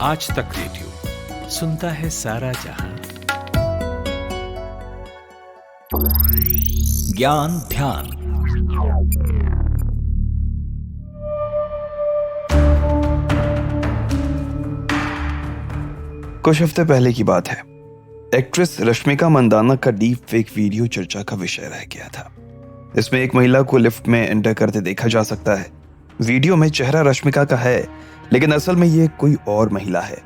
आज तक रेडियो सुनता है सारा जहां। ज्ञान ध्यान। कुछ हफ्ते पहले की बात है। एक्ट्रेस रश्मिका मंदाना का डीप फेक वीडियो चर्चा का विषय रह गया था। इसमें एक महिला को लिफ्ट में एंटर करते देखा जा सकता है। वीडियो में चेहरा रश्मिका का है, लेकिन असल में ये कोई और महिला है।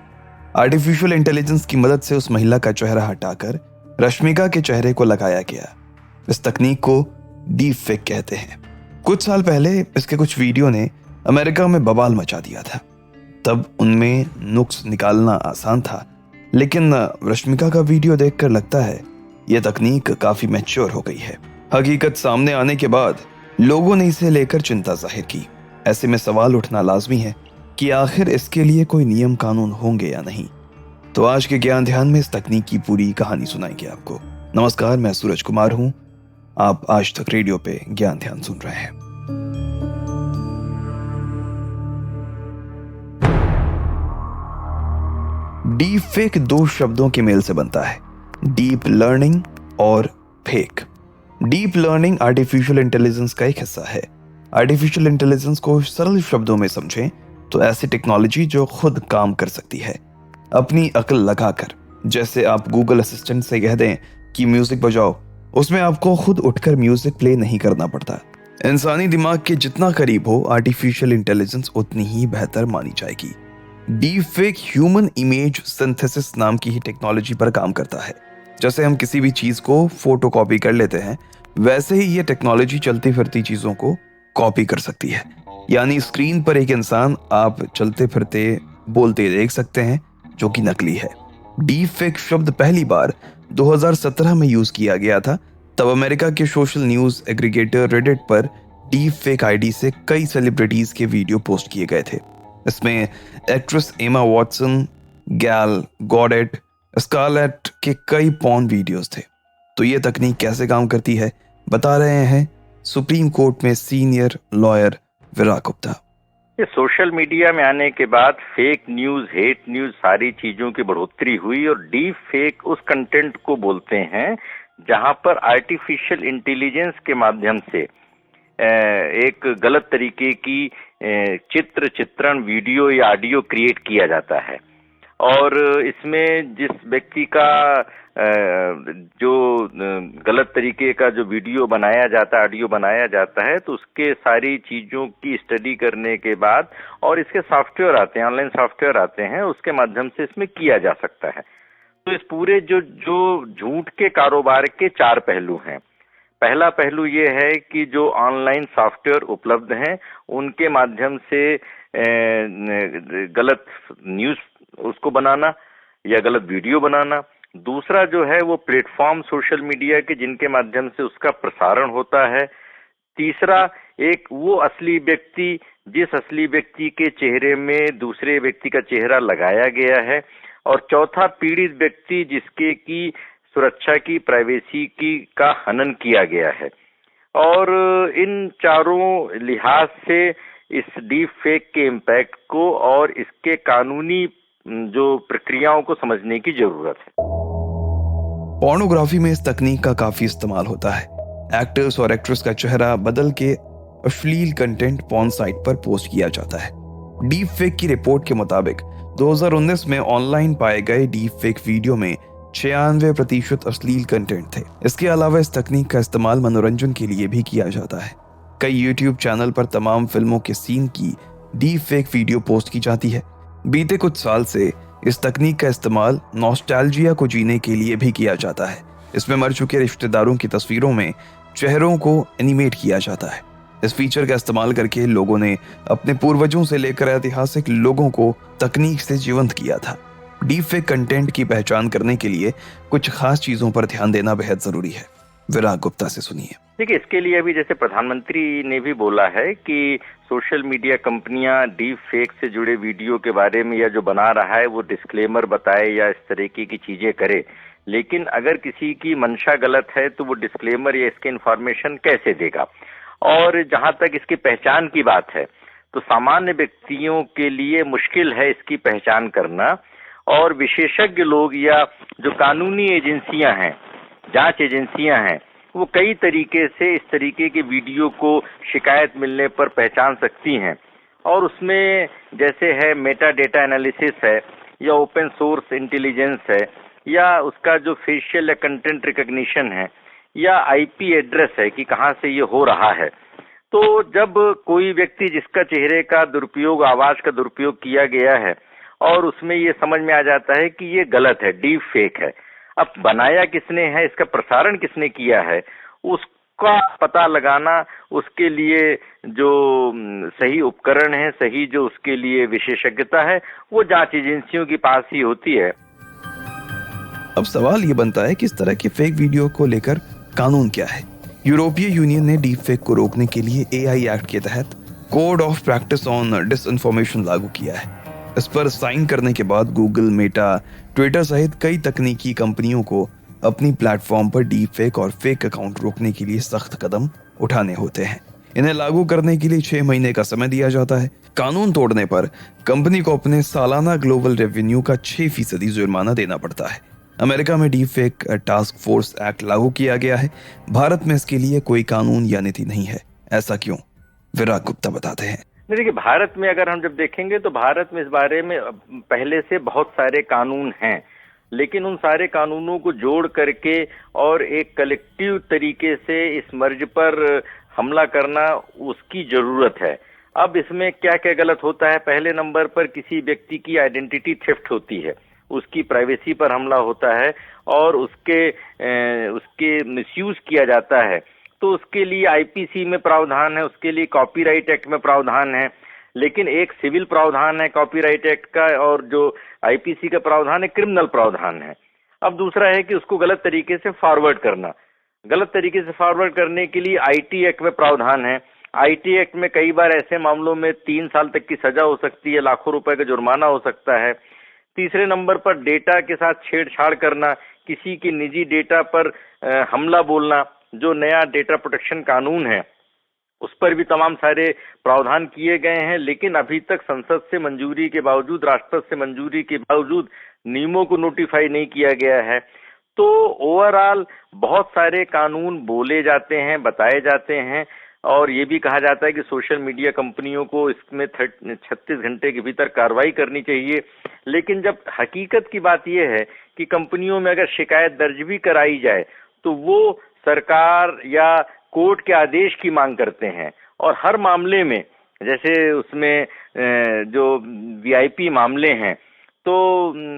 आर्टिफिशियल इंटेलिजेंस की मदद से उस महिला का चेहरा हटाकर रश्मिका के चेहरे को लगाया गया। इस तकनीक को डीप फेक कहते हैं। कुछ साल पहले इसके कुछ वीडियो ने अमेरिका में बवाल मचा दिया था। तब उनमें नुक्स निकालना आसान था, लेकिन रश्मिका का वीडियो देखकर लगता है यह तकनीक काफी मैच्योर हो गई है। हकीकत सामने आने के बाद लोगों ने इसे लेकर चिंता जाहिर की। ऐसे में सवाल उठना लाजमी है कि आखिर इसके लिए कोई नियम कानून होंगे या नहीं। तो आज के ज्ञान ध्यान में इस तकनीक की पूरी कहानी सुनाएंगे आपको। नमस्कार, मैं सूरज कुमार हूं। आप आज तक रेडियो पे ज्ञान ध्यान सुन रहे हैं। डीप फेक दो शब्दों के मेल से बनता है, डीप लर्निंग और fake. Deep learning artificial intelligence का एक हिस्सा है। आर्टिफिशियल इंटेलिजेंस को सरल शब्दों में समझें तो ऐसी टेक्नोलॉजी जो खुद काम कर सकती है अपनी अक्ल लगाकर। जैसे आप गूगल असिस्टेंट से कह दें कि म्यूजिक बजाओ, उसमें आपको खुद उठकर म्यूजिक प्ले नहीं करना पड़ता। इंसानी दिमाग के जितना करीब हो आर्टिफिशियल इंटेलिजेंस उतनी ही बेहतर मानी जाएगी। Deep fake human image synthesis नाम की ही टेक्नोलॉजी पर काम करता है। जैसे हम किसी भी चीज को फोटो कॉपी कर लेते हैं, वैसे ही ये टेक्नोलॉजी चलती फिरती चीजों को कॉपी कर सकती है। यानी स्क्रीन पर एक इंसान आप चलते फिरते बोलते देख सकते हैं, जो कि नकली है। डीप फेक शब्द पहली बार 2017 में यूज किया गया था। तब अमेरिका के सोशल न्यूज एग्रीगेटर रेडिट पर डीप फेक आईडी से कई सेलिब्रिटीज के वीडियो पोस्ट किए गए थे। इसमें एक्ट्रेस एमा वॉटसन, गैल गॉडेट, स्कारलेट के कई पॉर्न वीडियोस थे। तो ये तकनीक कैसे काम करती है बता रहे हैं सुप्रीम कोर्ट में सीनियर लॉयर विराग गुप्ता। ये सोशल मीडिया में आने के बाद फेक न्यूज, हेट न्यूज, सारी चीजों की बढ़ोतरी हुई और डीप फेक उस कंटेंट को बोलते हैं जहां पर आर्टिफिशियल इंटेलिजेंस के माध्यम से एक गलत तरीके की चित्रण, वीडियो या ऑडियो क्रिएट किया जाता है। और इसमें जिस व्यक्ति का जो गलत तरीके का जो वीडियो बनाया जाता है, ऑडियो बनाया जाता है, तो उसके सारी चीजों की स्टडी करने के बाद और इसके सॉफ्टवेयर आते हैं, ऑनलाइन सॉफ्टवेयर आते हैं, उसके माध्यम से इसमें किया जा सकता है। तो इस पूरे जो झूठ के कारोबार के चार पहलू हैं। पहला पहलू ये है कि जो ऑनलाइन सॉफ्टवेयर उपलब्ध हैं उनके माध्यम से गलत न्यूज उसको बनाना या गलत वीडियो बनाना। दूसरा जो है वो प्लेटफॉर्म सोशल मीडिया के जिनके माध्यम से उसका प्रसारण होता है। तीसरा एक वो असली व्यक्ति जिस असली व्यक्ति के चेहरे में दूसरे व्यक्ति का चेहरा लगाया गया है। और चौथा पीड़ित व्यक्ति जिसके की सुरक्षा की, प्राइवेसी की का हनन किया गया है। और इन चारों लिहाज से इस डीप फेक के इम्पैक्ट को और इसके कानूनी जो प्रक्रियाओं को समझने की जरूरत है। पोर्नोग्राफी में इस तकनीक का काफी इस्तेमाल होता है। एक्टर्स और एक्ट्रेस का चेहरा बदल के अश्लील कंटेंट पॉर्न साइट पर पोस्ट किया जाता है। डीप फेक की रिपोर्ट के मुताबिक 2019 में ऑनलाइन पाए गए डीप फेक वीडियो में 96% अश्लील कंटेंट थे। इसके अलावा इस तकनीक का इस्तेमाल मनोरंजन के लिए भी किया जाता है। कई यूट्यूब चैनल पर तमाम फिल्मों के सीन की डीप फेक वीडियो पोस्ट की जाती है। बीते कुछ साल से इस तकनीक का इस्तेमाल नॉस्टैल्जिया को जीने के लिए भी किया जाता है। इसमें मर चुके रिश्तेदारों की तस्वीरों में चेहरों को एनिमेट किया जाता है। इस फीचर का इस्तेमाल करके लोगों ने अपने पूर्वजों से लेकर ऐतिहासिक लोगों को तकनीक से जीवंत किया था। डीप फेक कंटेंट की पहचान करने के लिए कुछ खास चीजों पर ध्यान देना बेहद जरूरी है। विराग गुप्ता से सुनिए। देखिए, इसके लिए अभी जैसे प्रधानमंत्री ने भी बोला है कि सोशल मीडिया कंपनियां डीप फेक से जुड़े वीडियो के बारे में या जो बना रहा है वो डिस्क्लेमर बताए या इस तरीके की चीजें करे। लेकिन अगर किसी की मंशा गलत है तो वो डिस्क्लेमर या इसके इन्फॉर्मेशन कैसे देगा। और जहां तक इसकी पहचान की बात है तो सामान्य व्यक्तियों के लिए मुश्किल है इसकी पहचान करना, और विशेषज्ञ लोग या जो कानूनी एजेंसियां हैं, जांच एजेंसियां हैं, वो कई तरीके से इस तरीके के वीडियो को शिकायत मिलने पर पहचान सकती हैं। और उसमें जैसे है मेटा डेटा एनालिसिस है, या ओपन सोर्स इंटेलिजेंस है, या उसका जो फेशियल या कंटेंट रिकॉग्निशन है, या आईपी एड्रेस है कि कहाँ से ये हो रहा है। तो जब कोई व्यक्ति जिसका चेहरे का दुरुपयोग, आवाज का दुरुपयोग किया गया है, और उसमें ये समझ में आ जाता है कि ये गलत है, डीप फेक है, अब बनाया किसने है, इसका प्रसारण किसने किया है, उसका पता लगाना, उसके लिए जो सही उपकरण है, सही जो उसके लिए विशेषज्ञता है, वो जांच एजेंसियों के पास ही होती है। अब सवाल ये बनता है कि इस तरह की फेक वीडियो को लेकर कानून क्या है। यूरोपीय यूनियन ने डीप फेक को रोकने के लिए एआई एक्ट के तहत code of practice on disinformation लागू किया है। इस पर साइन करने के बाद गूगल, मेटा, ट्विटर सहित कई तकनीकी कंपनियों को अपनी प्लेटफॉर्म पर डीप फेक और फेक अकाउंट रोकने के लिए सख्त कदम उठाने होते हैं। इन्हें लागू करने के लिए 6 महीने का समय दिया जाता है। कानून तोड़ने पर कंपनी को अपने सालाना ग्लोबल रेवेन्यू का 6% जुर्माना देना पड़ता है। अमेरिका में deep fake task force act लागू किया गया है। भारत में इसके लिए कोई कानून या नीति नहीं है। ऐसा क्यों? विराग गुप्ता बताते हैं। देखिए, भारत में अगर हम जब देखेंगे तो भारत में इस बारे में पहले से बहुत सारे कानून हैं, लेकिन उन सारे कानूनों को जोड़ करके और एक कलेक्टिव तरीके से इस मर्ज पर हमला करना, उसकी जरूरत है। अब इसमें क्या क्या गलत होता है? पहले नंबर पर किसी व्यक्ति की आइडेंटिटी थेफ्ट होती है, उसकी प्राइवेसी पर हमला होता है, और उसके मिसयूज किया जाता है। तो उसके लिए आईपीसी में प्रावधान है, उसके लिए कॉपीराइट एक्ट में प्रावधान है, लेकिन एक सिविल प्रावधान है कॉपीराइट एक्ट का, और जो आईपीसी का प्रावधान है क्रिमिनल प्रावधान है। अब दूसरा है कि उसको गलत तरीके से फॉरवर्ड करना। गलत तरीके से फॉरवर्ड करने के लिए आईटी एक्ट में प्रावधान है। आईटी एक्ट में कई बार ऐसे मामलों में 3 साल तक की सजा हो सकती है, लाखों रुपए का जुर्माना हो सकता है। तीसरे नंबर पर डेटा के साथ छेड़छाड़ करना, किसी की निजी डेटा पर हमला बोलना, जो नया डेटा प्रोटेक्शन कानून है उस पर भी तमाम सारे प्रावधान किए गए हैं, लेकिन अभी तक संसद से मंजूरी के बावजूद, राष्ट्रपति से मंजूरी के बावजूद नियमों को नोटिफाई नहीं किया गया है। तो ओवरऑल बहुत सारे कानून बोले जाते हैं, बताए जाते हैं, और ये भी कहा जाता है कि सोशल मीडिया कंपनियों को इसमें 36 घंटे के भीतर कार्रवाई करनी चाहिए। लेकिन जब हकीकत की बात यह है कि कंपनियों में अगर शिकायत दर्ज भी कराई जाए तो वो सरकार या कोर्ट के आदेश की मांग करते हैं, और हर मामले में, जैसे उसमें जो वीआईपी मामले हैं, तो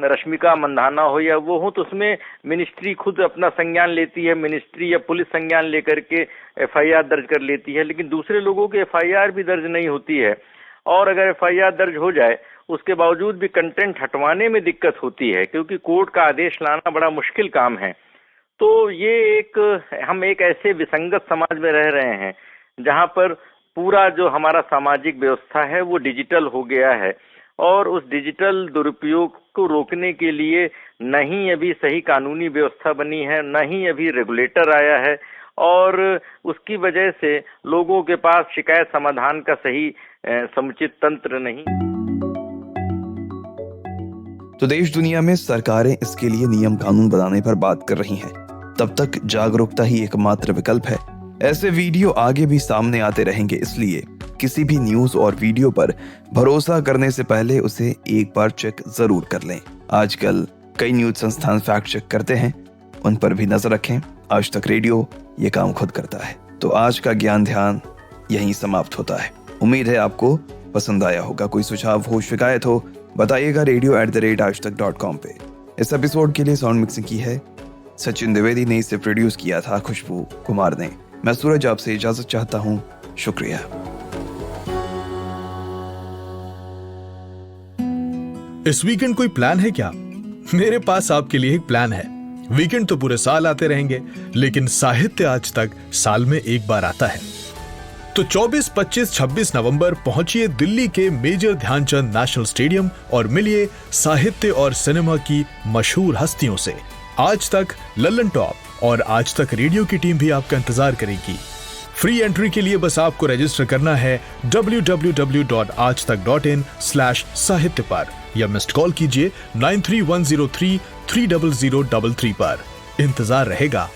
रश्मिका मंदाना हो या वो हो, तो उसमें मिनिस्ट्री खुद अपना संज्ञान लेती है, मिनिस्ट्री या पुलिस संज्ञान लेकर के एफआईआर दर्ज कर लेती है, लेकिन दूसरे लोगों की एफआईआर भी दर्ज नहीं होती है। और अगर एफआईआर दर्ज हो जाए उसके बावजूद भी कंटेंट हटवाने में दिक्कत होती है, क्योंकि कोर्ट का आदेश लाना बड़ा मुश्किल काम है। तो ये हम एक ऐसे विसंगत समाज में रह रहे हैं जहां पर पूरा जो हमारा सामाजिक व्यवस्था है वो डिजिटल हो गया है, और उस डिजिटल दुरुपयोग को रोकने के लिए न ही अभी सही कानूनी व्यवस्था बनी है, न ही अभी रेगुलेटर आया है, और उसकी वजह से लोगों के पास शिकायत समाधान का सही समुचित तंत्र नहीं। तो देश दुनिया में सरकारें इसके लिए नियम कानून बनाने पर बात कर रही हैं। तब तक जागरूकता ही एकमात्र विकल्प है। ऐसे वीडियो आगे भी सामने आते रहेंगे, इसलिए किसी भी न्यूज और वीडियो पर भरोसा करने से पहले उसे एक बार चेक जरूर कर लें। आजकल कई न्यूज संस्थान फैक्ट चेक करते हैं, उन पर भी नजर रखें। आज तक रेडियो ये काम खुद करता है। तो आज का ज्ञान ध्यान यहीं समाप्त होता है। उम्मीद है आपको पसंद आया होगा। कोई सुझाव हो, शिकायत हो, बताइएगा radio@aajtak.com पे। इस एपिसोड के लिए साउंड मिक्सिंग की है सचिन द्विवेदी ने, इसे प्रोड्यूस किया था खुशबू कुमार ने। मैं सूरज आपसे इजाजत चाहता हूँ। शुक्रिया। इस वीकेंड कोई प्लान है क्या? मेरे पास आपके लिए एक प्लान है। वीकेंड तो पूरे साल आते रहेंगे, लेकिन साहित्य आज तक साल में एक बार आता है। तो 24, 25, 26 नवंबर पहुंचिए दिल्ली के मेजर ध्यानचंद नेशनल स्टेडियम और मिलिए साहित्य और सिनेमा की मशहूर हस्तियों से। आज तक, लल्लन टॉप और आज तक रेडियो की टीम भी आपका इंतजार करेगी। फ्री एंट्री के लिए बस आपको रजिस्टर करना है www.aajtak.in/साहित्य पर या मिस्ड कॉल कीजिए 931033 पर। इंतजार रहेगा।